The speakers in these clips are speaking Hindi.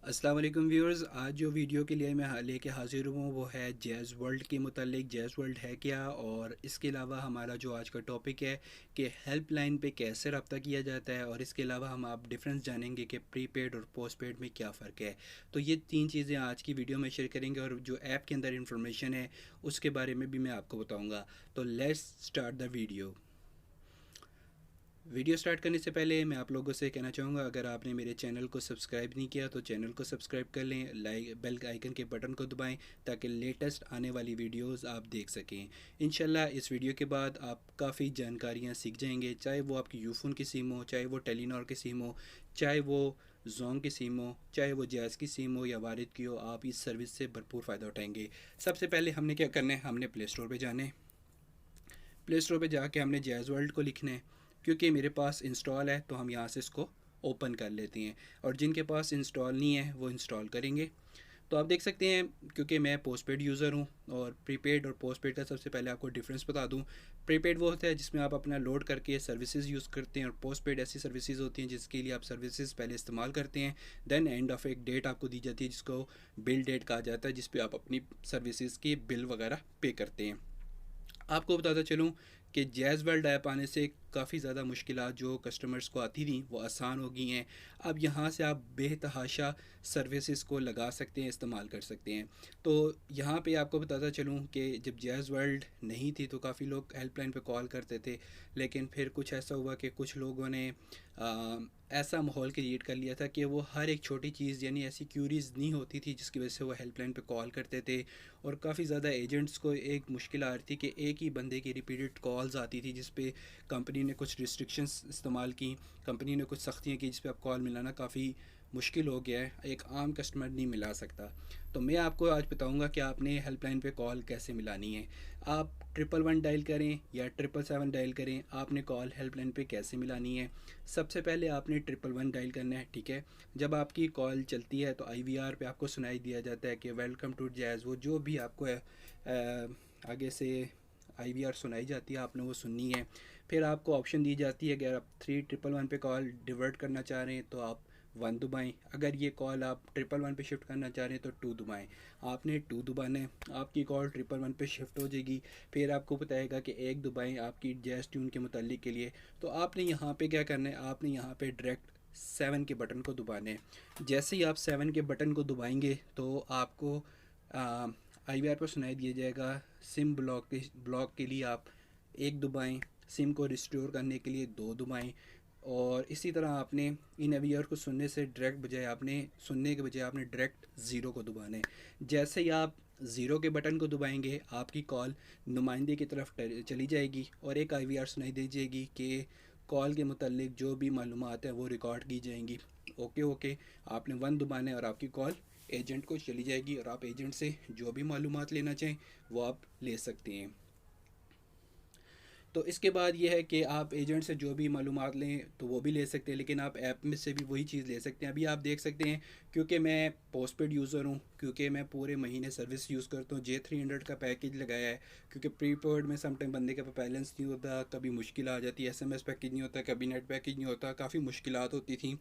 अस्सलाम वालेकुम व्यूअर्स। आज जो वीडियो के लिए मैं लेके हाज़िर हूँ वो है जैज़ वर्ल्ड के मुतालिक। जैज़ वर्ल्ड है क्या, और इसके अलावा हमारा जो आज का टॉपिक है कि हेल्पलाइन पे कैसे रब्ता किया जाता है, और इसके अलावा हम आप डिफरेंस जानेंगे कि प्रीपेड और पोस्टपेड में क्या फ़र्क है। तो ये तीन चीज़ें आज की वीडियो में शेयर करेंगे, और जो ऐप के अंदर इंफॉर्मेशन है उसके बारे में भी मैं आपको बताऊँगा। तो let's start the video. Video start करने से पहले मैं आप लोगों से कहना चाहूँगा, अगर आपने मेरे चैनल को सब्सक्राइब नहीं किया तो चैनल को सब्सक्राइब कर लें, लाइक बेल आइकन के बटन को दबाएं ताकि लेटेस्ट आने वाली वीडियोस आप देख सकें। इंशाल्लाह इस वीडियो के बाद आप काफ़ी जानकारियाँ सीख जाएंगे, चाहे वो आपकी यूफोन की सिम हो, चाहे वो टेलीनॉर की सिम हो, चाहे वो जोंग की सिम हो, चाहे वो जैज़ की सिम हो या वारिद की हो, आप इस सर्विस से भरपूर फ़ायदा उठाएंगे। सबसे पहले हमने क्या करना है, हमने प्ले स्टोर पर जाना है। प्ले स्टोर पे जाके हमने जैज़ वर्ल्ड को लिखना है। क्योंकि मेरे पास इंस्टॉल है तो हम यहाँ से इसको ओपन कर लेते हैं, और जिनके पास इंस्टॉल नहीं है वो इंस्टॉल करेंगे। तो आप देख सकते हैं, क्योंकि मैं पोस्टपेड यूज़र हूँ, और प्रीपेड और पोस्टपेड का सबसे पहले आपको डिफरेंस बता दूँ। प्रीपेड वो होता है जिसमें आप अपना लोड करके सर्विसेज यूज़ करते हैं, और पोस्टपेड ऐसी सर्विसेज होती हैं जिसके लिए आप सर्विसेज पहले इस्तेमाल करते हैं, देन एंड ऑफ एक डेट आपको दी जाती है जिसको बिल डेट कहा जाता है, जिस पे आप अपनी सर्विसेज के बिल वगैरह पे करते हैं। आपको बताता चलूँ कि जैज़ वर्ल्ड ऐप आने से काफ़ी ज़्यादा मुश्किलात जो कस्टमर्स को आती थी वो आसान हो गई हैं। अब यहाँ से आप बेतहाशा सर्विसेज को लगा सकते हैं, इस्तेमाल कर सकते हैं। तो यहाँ पे आपको बताता चलूँ कि जब जैज़ वर्ल्ड नहीं थी तो काफ़ी लोग हेल्पलाइन पे कॉल करते थे, लेकिन फिर कुछ ऐसा हुआ कि कुछ लोगों ने ऐसा माहौल क्रिएट कर लिया था कि वो हर एक छोटी चीज़, यानी ऐसी क्यूरीज नहीं होती थी जिसकी वजह से वो हेल्पलाइन पे कॉल करते थे। और काफ़ी ज़्यादा एजेंट्स को एक मुश्किल आ रही थी कि एक ही बंदे की रिपीटेड कॉल्स आती थी, जिस पे कंपनी ने कुछ रिस्ट्रिक्शंस इस्तेमाल की, कंपनी ने कुछ सख्तियाँ की, जिस पे अब कॉल मिलाना काफ़ी मुश्किल हो गया है, एक आम कस्टमर नहीं मिला सकता। तो मैं आपको आज बताऊंगा कि आपने हेल्पलाइन पे कॉल कैसे मिलानी है। आप 111 डायल करें या 777 डायल करें, आपने कॉल हेल्पलाइन पे कैसे मिलानी है। सबसे पहले आपने 111 डायल करना है, ठीक है। जब आपकी कॉल चलती है तो IVR पे आपको सुनाई दिया जाता है कि वेलकम टू जैज़, वो जो भी आपको आगे से IVR सुनाई जाती है आपने वो सुननी है। फिर आपको ऑप्शन दी जाती है, अगर आप 311 पे कॉल डिवर्ट करना चाह रहे हैं तो आप 1 दबाएँ, अगर ये कॉल आप 111 पे शिफ्ट करना चाह रहे हैं तो 2 दबाएँ। आपने 2 दबाना है, आपकी कॉल 111 पे शिफ्ट हो जाएगी। फिर आपको बताएगा कि 1 दबाएँ आपकी जैज़ ट्यून के मुतालिक के लिए। तो आपने यहाँ पे क्या करना है, आपने यहाँ पे डायरेक्ट 7 के बटन को दबाना है। जैसे ही आप 7 के बटन को दबाएंगे तो आपको IVR पर सुनाई दिया जाएगा, सिम ब्लॉक के लिए आप 1 दबाएँ, सिम को रिस्टोर करने के लिए 2 दबाएँ। और इसी तरह आपने इन IVR को सुनने से डायरेक्ट बजाय आपने सुनने के बजाय आपने डायरेक्ट ज़ीरो को दबाना है। जैसे ही आप ज़ीरो के बटन को दबाएंगे आपकी कॉल नुमाइंदे की तरफ चली जाएगी, और एक IVR सुनाई दे जाएगी कि कॉल के मुतालिक जो भी मालूमात है वो रिकॉर्ड की जाएंगी। ओके ओके, आपने 1 दबाना है और आपकी कॉल एजेंट को चली जाएगी, और आप एजेंट से जो भी मालूमात लेना चाहें वो आप ले सकते हैं। तो इसके बाद ये है कि आप एजेंट से जो भी मालूमात लें तो वो भी ले सकते हैं, लेकिन आप ऐप में से भी वही चीज़ ले सकते हैं। अभी आप देख सकते हैं, क्योंकि मैं पोस्टपेड यूज़र हूँ, क्योंकि मैं पूरे महीने सर्विस यूज़ करता हूँ, J300 का पैकेज लगाया है। क्योंकि प्रीपेड में समटाइम बंदे के पास बैलेंस नहीं होता, कभी मुश्किल आ जाती है, SMS पैकेज नहीं होता, कभी नेट पैकेज नहीं होता, काफ़ी मुश्किलात होती थी।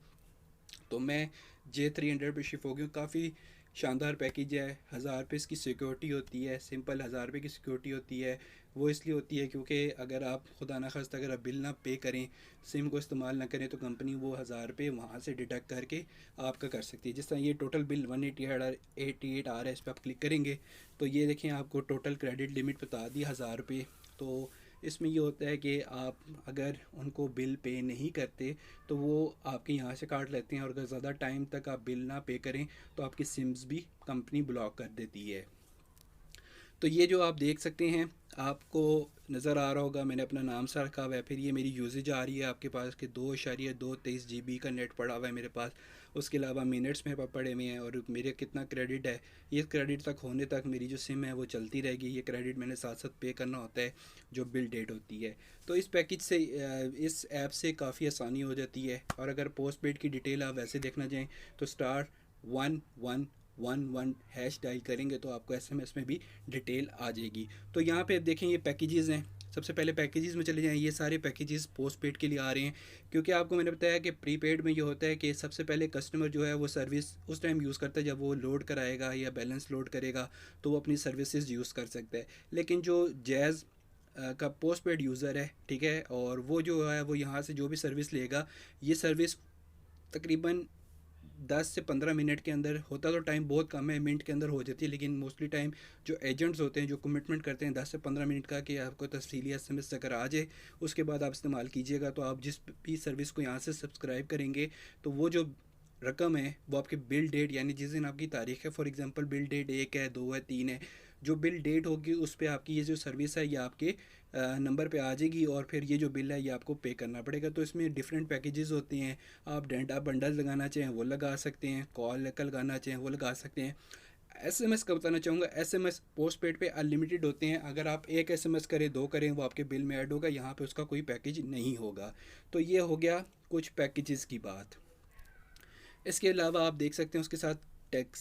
तो मैं J300 पे शिफ्ट हो गया हूँ। काफ़ी शानदार पैकेज है। 1000 रुपये इसकी सिक्योरिटी होती है, सिंपल 1000 रुपये की सिक्योरिटी होती है। वो इसलिए होती है क्योंकि अगर आप खुदा न खास्ता अगर आप बिल ना पे करें, सिम को इस्तेमाल ना करें, तो कंपनी वो 1000 रुपये वहाँ से डिडक्ट करके आपका कर सकती है। जिस तरह ये टोटल बिल 188 आ रहा है, इस पर आप क्लिक करेंगे तो ये देखें आपको टोटल क्रेडिट लिमिट बता दी 1000 रुपये। तो इसमें ये होता है कि आप अगर उनको बिल पे नहीं करते तो वो आपके यहाँ से काट लेते हैं, और अगर ज़्यादा टाइम तक आप बिल ना पे करें तो आपकी सिम्स भी कंपनी ब्लॉक कर देती है। तो ये जो आप देख सकते हैं, आपको नज़र आ रहा होगा, मैंने अपना नाम सा रखा हुआ है, फिर ये मेरी यूजेज आ रही है आपके पास कि 2.223 GB का नेट पड़ा हुआ है मेरे पास। उसके अलावा मिनट्स मेरे पास पड़े हुए हैं, और मेरे कितना क्रेडिट है, ये क्रेडिट तक होने तक मेरी जो सिम है वो चलती रहेगी। ये क्रेडिट मैंने साथ साथ पे करना होता है जो बिल डेट होती है। तो इस पैकेज से इस ऐप से काफ़ी आसानी हो जाती है। और अगर पोस्ट पेड की डिटेल आप वैसे देखना चाहें तो *1111# डायल करेंगे तो आपको SMS में भी डिटेल आ जाएगी। तो यहाँ पे देखें ये पैकेजेस हैं। सबसे पहले पैकेजेस में चले जाएँ। ये सारे पैकेजेस पोस्ट पेड के लिए आ रहे हैं, क्योंकि आपको मैंने बताया कि प्रीपेड में ये होता है कि सबसे पहले कस्टमर जो है वो सर्विस उस टाइम यूज़ करता है जब वो लोड कराएगा या बैलेंस लोड करेगा, तो वो अपनी सर्विसेज यूज़ कर सकता है। लेकिन जो जैज़ का पोस्ट पेड यूज़र है, ठीक है, और वो जो है वो यहाँ से जो भी सर्विस लेगा, ये सर्विस तकरीबन 10 से 15 मिनट के अंदर, होता तो टाइम बहुत कम है, मिनट के अंदर हो जाती है, लेकिन मोस्टली टाइम जो एजेंट्स होते हैं जो कमिटमेंट करते हैं 10 से 15 मिनट का कि आपको तफसीली एसएमएस अगर आ जाए उसके बाद आप इस्तेमाल कीजिएगा, तो आप जिस भी सर्विस को यहाँ से सब्सक्राइब करेंगे तो वो जो रकम है वो आपके बिल डेट, यानी जिस दिन आपकी तारीख है, फॉर एग्जांपल बिल डेट 1 है, 2 है, 3 है, जो बिल डेट होगी उस पर आपकी ये जो सर्विस है ये आपके नंबर पे आ जाएगी, और फिर ये जो बिल है ये आपको पे करना पड़ेगा। तो इसमें डिफरेंट पैकेजेस होते हैं। आप डेटा बंडल लगाना चाहें वो लगा सकते हैं, कॉल का लगाना चाहें वो लगा सकते हैं। एसएमएस का बताना चाहूँगा, एसएमएस पोस्ट पेड पे अनलिमिटेड होते हैं। अगर आप एक एसएमएस करें, 2 करें, वो आपके बिल में ऐड होगा, यहाँ पे उसका कोई पैकेज नहीं होगा। तो ये हो गया कुछ पैकेजेस की बात। इसके अलावा आप देख सकते हैं उसके साथ टेस्ट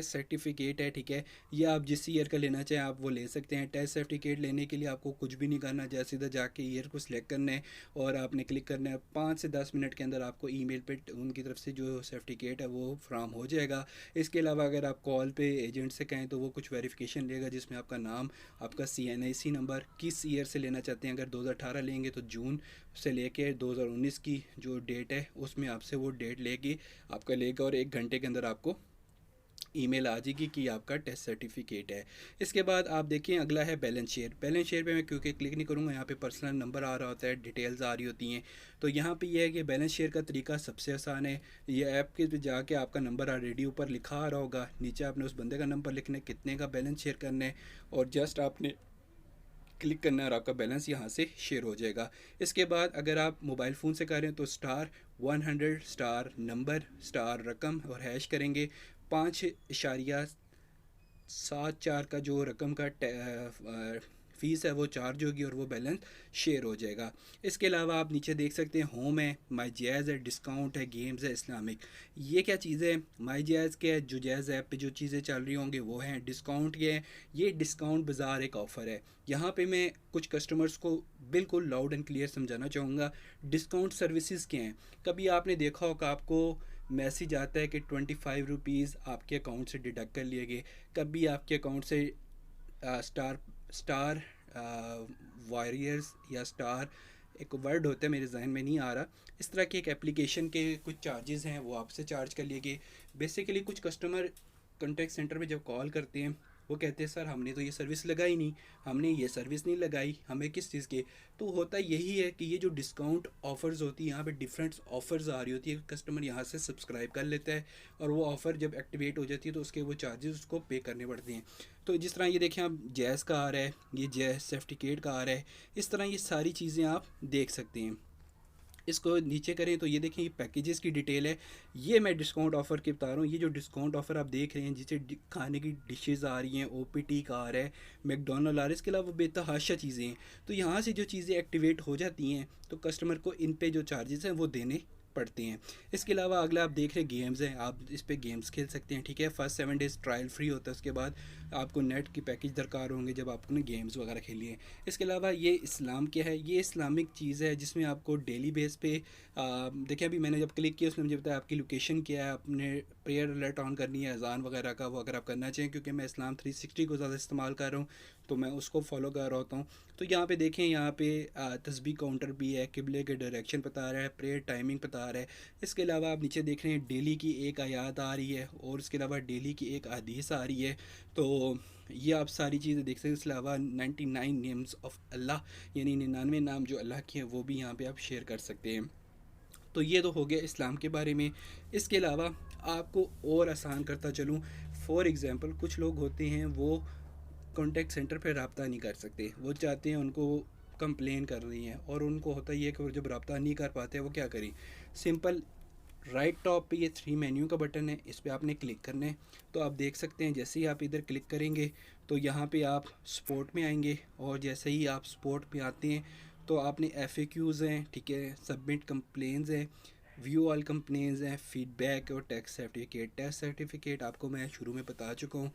सर्टिफिकेट है, ठीक है। ये आप जिस ईयर का लेना चाहें आप वो ले सकते हैं। टेस्ट सर्टिफिकेट लेने के लिए आपको कुछ भी नहीं करना, जैसे सीधा जाके ईयर को सिलेक्ट करना है और आपने क्लिक करना है। 5 से 10 मिनट के अंदर आपको ईमेल पे उनकी तरफ से जो सर्टिफिकेट है वो फ्राहम हो जाएगा। इसके अलावा अगर आप कॉल पे एजेंट से कहें तो वो कुछ वेरिफिकेशन लेगा, जिसमें आपका नाम, आपका CNIC नंबर, किस ईयर से लेना चाहते हैं। अगर 2018 लेंगे तो जून से लेके 2019 की जो डेट है उसमें आपसे वो डेट लेके आपका लेगा, और 1 घंटे के अंदर आपको ईमेल आ जाएगी कि आपका टेस्ट सर्टिफिकेट है। इसके बाद आप देखिए अगला है बैलेंस शेयर। बैलेंस शेयर पे मैं क्योंकि क्लिक नहीं करूँगा, यहाँ पे पर्सनल नंबर आ रहा होता है, डिटेल्स आ रही होती हैं। तो यहाँ पे ये है कि बैलेंस शेयर का तरीका सबसे आसान है। ये ऐप के जाके आपका नंबर ऑलरेडी ऊपर लिखा आ रहा होगा, नीचे आपने उस बंदे का नंबर लिखना है, कितने का बैलेंस शेयर करना है, और जस्ट आपने क्लिक करना है और आपका बैलेंस यहाँ से शेयर हो जाएगा। इसके बाद अगर आप मोबाइल फ़ोन से करें तो *100 नंबर रकम और हैश करेंगे। 5.74 का जो रकम का फ़ीस है वो चार्ज होगी और वो बैलेंस शेयर हो जाएगा। इसके अलावा आप नीचे देख सकते हैं होम है, माई जैज़ है, डिस्काउंट है, गेम्स है, इस्लामिक। ये क्या चीज़ें हैं? माई जैज़ के है, जो जैज़ ऐप पे जो चीज़ें चल रही होंगी वो हैं। डिस्काउंट के हैं, ये डिस्काउंट बाज़ार एक ऑफ़र है। यहाँ पे मैं कुछ कस्टमर्स को बिल्कुल लाउड एंड क्लियर समझाना चाहूँगा। डिस्काउंट सर्विसेज क्या हैं? कभी आपने देखा होगा आपको मैसेज आता है कि 25 रुपीज़ आपके अकाउंट से डिडक्ट कर लिए गए। कभी आपके अकाउंट से स्टार वॉरियर्स या स्टार, एक वर्ड होता है मेरे जहन में नहीं आ रहा, इस तरह की एक एप्लीकेशन के कुछ चार्जेस हैं वो आपसे चार्ज कर लिए गए। बेसिकली कुछ कस्टमर कॉन्टैक्ट सेंटर में जब कॉल करते हैं वो कहते हैं सर हमने तो ये सर्विस लगाई नहीं, हमने ये सर्विस नहीं लगाई, हमें किस चीज़ के। तो होता यही है कि ये जो डिस्काउंट ऑफ़र्स होती है यहाँ पे डिफरेंट ऑफ़र्स आ रही होती है, कस्टमर यहाँ से सब्सक्राइब कर लेता है और वो ऑफ़र जब एक्टिवेट हो जाती है तो उसके वो चार्जेस उसको पे करने पड़ते हैं। तो जिस तरह ये देखें आप जैज़ का आ रहा है, ये जैज़ सर्टिफिकेट का आ रहा है, इस तरह ये सारी चीज़ें आप देख सकते हैं। इसको नीचे करें तो ये देखें ये पैकेजेस की डिटेल है। ये मैं डिस्काउंट ऑफ़र की बता रहा हूँ। ये जो डिस्काउंट ऑफ़र आप देख रहे हैं जिसे खाने की डिशेज़ आ रही हैं, OPT का आ रहा है, मैकडोनल्ड आ रहा है, इसके अलावा बेतहाशा चीज़ें हैं। तो यहाँ से जो चीज़ें एक्टिवेट हो जाती हैं तो कस्टमर को इन पे जो चार्जेस हैं वो देने पड़ते हैं। इसके अलावा अगला आप देख रहे हैं गेम्स हैं, आप इस पर गेम्स खेल सकते हैं, ठीक है। फर्स्ट 7 डेज़ ट्रायल फ्री होता है, उसके बाद आपको नेट की पैकेज दरकार होंगे जब आपने गेम्स वगैरह खेली हैं। इसके अलावा ये इस्लाम क्या है, ये इस्लामिक चीज़ है जिसमें आपको डेली बेस पे देखिए अभी मैंने जब क्लिक किया उसने मुझे बताया आपकी लोकेशन क्या है, आपने प्रेयर अलर्ट ऑन करनी है, अजान वगैरह का, वो अगर आप करना चाहें, क्योंकि मैं इस्लाम 360 को ज़्यादा इस्तेमाल कर रहा हूँ तो मैं उसको फॉलो कर रहा होता हूँ। तो यहाँ पे देखें, यहाँ पे तस्बीह काउंटर भी है, किबले के डायरेक्शन बता रहा है, प्रेयर टाइमिंग बता रहा है। इसके अलावा आप नीचे देख रहे हैं डेली की एक आयत आ रही है और इसके अलावा डेली की एक हदीस आ रही है। तो ये आप सारी चीज़ें देख सकते हैं। इसके अलावा 99 नेम्स ऑफ़ अल्लाह, यानी 99 नाम जो अल्लाह के हैं वो भी यहाँ पे आप शेयर कर सकते हैं। तो ये तो हो गया इस्लाम के बारे में। इसके अलावा आपको और आसान करता चलूँ, फॉर एग्ज़ाम्पल कुछ लोग होते हैं वो कॉन्टैक्ट सेंटर पर रब्ता नहीं कर सकते, वो चाहते हैं, उनको कंप्लेन कर रही हैं और उनको होता ही है कि वो जब रब्ता नहीं कर पाते वो क्या करें। सिंपल राइट टॉप पे ये 3 मेन्यू का बटन है, इस पर आपने क्लिक करना है। तो आप देख सकते हैं जैसे ही आप इधर क्लिक करेंगे तो यहाँ पे आप सपोर्ट में आएंगे, और जैसे ही आप सपोर्ट में आते हैं तो आपने FAQs हैं, ठीक है, सबमिट कंप्लेंट्स हैं, व्यू ऑल कंप्लेंट्स हैं, फीडबैक और टेस्ट सर्टिफिकेट। टेस्ट सर्टिफिकेट आपको मैं शुरू में बता चुका हूँ।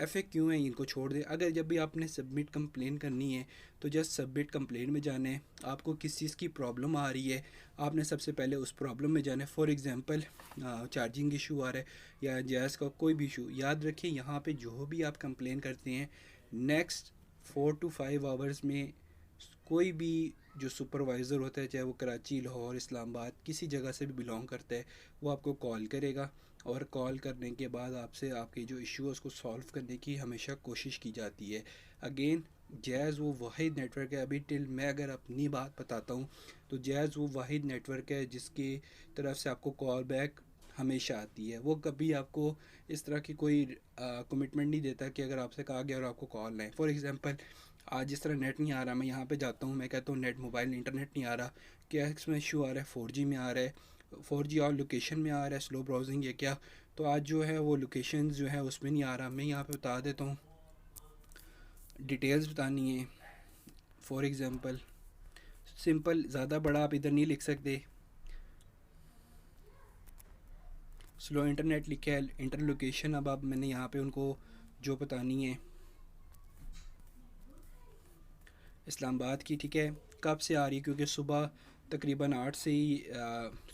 FAQ है, इनको छोड़ दें। अगर जब भी आपने सबमिट कंप्लेन करनी है तो जस्ट सबमिट कंप्लेन में जाना है। आपको किस चीज़ की प्रॉब्लम आ रही है, आपने सबसे पहले उस प्रॉब्लम में जाना है। फॉर एग्ज़ाम्पल चार्जिंग इशू आ रहा है या जैज़ का कोई भी इशू, याद रखिए यहाँ पे जो भी आप कंप्लेन करते हैं नेक्स्ट 4 to 5 आवर्स में कोई भी जो सुपरवाइज़र होता है, चाहे वो कराची, लाहौर, इस्लामाबाद किसी जगह से भी बिलोंग करता है, वो आपको कॉल करेगा और कॉल करने के बाद आपसे आपके जो इशू है उसको सॉल्व करने की हमेशा कोशिश की जाती है। अगेन जैज़ वो वाहिद नेटवर्क है, अभी टिल मैं अगर अपनी बात बताता हूँ तो जैज़ वो वाहिद नेटवर्क है जिसकी तरफ से आपको कॉल बैक हमेशा आती है। वो कभी आपको इस तरह की कोई कमिटमेंट नहीं देता कि अगर आपसे कहा गया और आपको कॉल नहीं। फॉर एग्ज़ाम्पल आज जिस तरह नेट नहीं आ रहा, मैं यहाँ पे जाता हूँ, मैं कहता हूँ नेट मोबाइल इंटरनेट नहीं आ रहा, क्या इसमें इशू आ रहा है, 4G में आ रहा है, 4G और लोकेशन में आ रहा है, स्लो ब्राउजिंग या क्या। तो आज जो है वो लोकेशन जो है उसमें नहीं आ रहा। मैं यहाँ पे बता देता हूँ, डिटेल्स बतानी है। फॉर एग्ज़ाम्पल सिंपल, ज़्यादा बड़ा आप इधर नहीं लिख सकते, स्लो इंटरनेट लिखा है, इंटर लोकेशन। अब मैंने यहाँ पे उनको जो बतानी है इस्लामाबाद की, ठीक है। कब से आ रही है, क्योंकि सुबह तकरीबन 8 से ही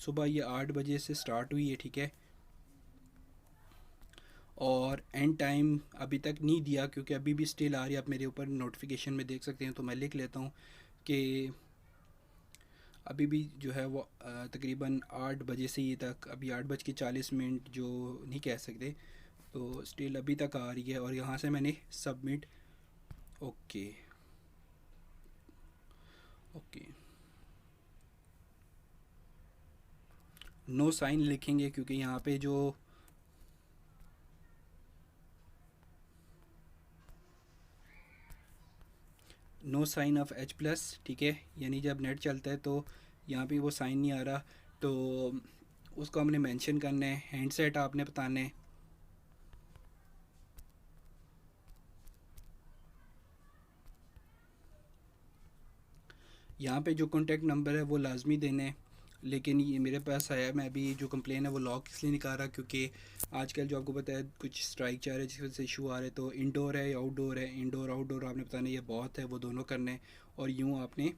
सुबह ये 8 बजे से स्टार्ट हुई है, ठीक है। और एंड टाइम अभी तक नहीं दिया क्योंकि अभी भी स्टिल आ रही है। आप मेरे ऊपर नोटिफिकेशन में देख सकते हैं, तो मैं लिख लेता हूँ कि अभी भी जो है वो तकरीबन 8 बजे से ये तक, अभी 8:40 जो नहीं कह सकते, तो स्टिल अभी तक आ रही है। और यहाँ से मैंने submit, okay okay, no sign लिखेंगे क्योंकि यहाँ पे जो नो साइन ऑफ H+, ठीक है, यानी जब नेट चलता है तो यहाँ पे वो साइन नहीं आ रहा, तो उसको हमने मेंशन करना है। हैंडसेट आपने बताना है, यहाँ पे जो कॉन्टैक्ट नंबर है वो लाजमी देना है। लेकिन ये मेरे पास आया, मैं अभी जो कंप्लेन है वो लॉक इसलिए नहीं कर रहा क्योंकि आजकल जो आपको पता है कुछ स्ट्राइक चाह रहे हैं जिस वजह से इशू आ रहे हैं। तो इंडोर है या आउटडोर है, इंडोर आउटडोर आपने बताना, ये बहुत है, वो दोनों करने हैं। और यूँ आपने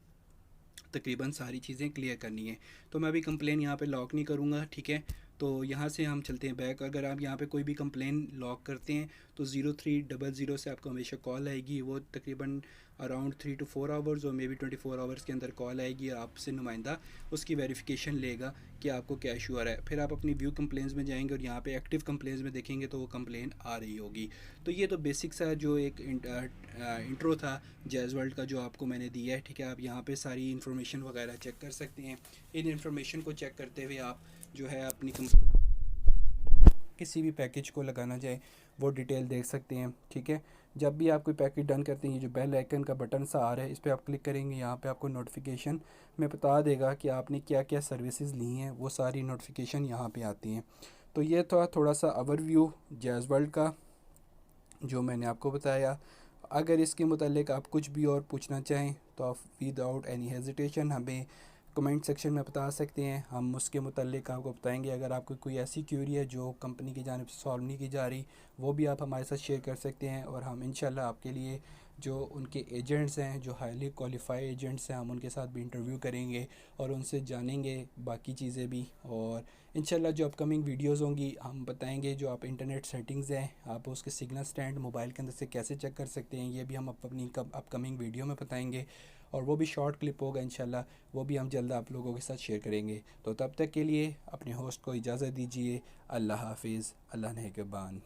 तकरीबन सारी चीज़ें क्लियर करनी है। तो मैं अभी कंप्लेन यहाँ पे लॉक नहीं करूँगा, ठीक है। तो यहाँ से हम चलते हैं बैक। अगर आप यहाँ पे कोई भी कंप्लेन लॉक करते हैं तो 0300 से आपको हमेशा कॉल आएगी। वो तकरीबन अराउंड 3 to 4 आवर्स और मे बी 24 आवर्स के अंदर कॉल आएगी और आपसे नुमाइंदा उसकी वेरिफिकेशन लेगा कि आपको क्या इशू आ रहा है। फिर आप अपनी व्यू कंप्लेंट्स में जाएंगे और यहाँ पे एक्टिव कंप्लेंट्स में देखेंगे तो वो कंप्लेन आ रही होगी। तो ये तो बेसिक सा जो एक इंट्रो था जैज़ वर्ल्ड का जो आपको मैंने दिया है, ठीक है। आप यहाँ पे सारी इन्फॉर्मेशन वगैरह चेक कर सकते हैं। इन इन्फॉर्मेशन को चेक करते हुए आप जो है अपनी किसी भी पैकेज को लगाना चाहे वो डिटेल देख सकते हैं, ठीक है। जब भी आप कोई पैकेज डन करते हैं, ये जो बेल आइकन का बटन सा आ रहा है इस पर आप क्लिक करेंगे, यहाँ पे आपको नोटिफिकेशन में बता देगा कि आपने क्या क्या सर्विसेज ली हैं, वो सारी नोटिफिकेशन यहाँ पे आती हैं। तो ये था थोड़ा सा ओवरव्यू जैज़ वर्ल्ड का जो मैंने आपको बताया। अगर इसके मुतालिक आप कुछ भी और पूछना चाहें तो आप विदाउट एनी हेजिटेशन हमें कमेंट सेक्शन में बता सकते हैं, हम उसके मुतालिक आपको बताएंगे। अगर आपको कोई ऐसी क्यूरी है जो कंपनी की जानिब से सॉल्व नहीं की जा रही, वो भी आप हमारे साथ शेयर कर सकते हैं और हम इंशाल्लाह आपके लिए जो उनके एजेंट्स हैं, जो हाईली क्वालिफाइड एजेंट्स हैं, हम उनके साथ भी इंटरव्यू करेंगे और उनसे जानेंगे बाकी चीज़ें भी। और इंशाल्लाह जो अपकमिंग वीडियोस होंगी हम बताएंगे जो आप इंटरनेट सेटिंग्स हैं, आप उसके सिग्नल स्टैंड मोबाइल के अंदर से कैसे चेक कर सकते हैं, ये भी हम अपनी अपकमिंग वीडियो में बताएंगे। और वो भी शॉर्ट क्लिप होगा इंशाल्लाह, वो भी हम जल्द आप लोगों के साथ शेयर करेंगे। तो तब तक के लिए अपने होस्ट को इजाज़त दीजिए। अल्लाह हाफिज़, अल्लाह नेगहबान।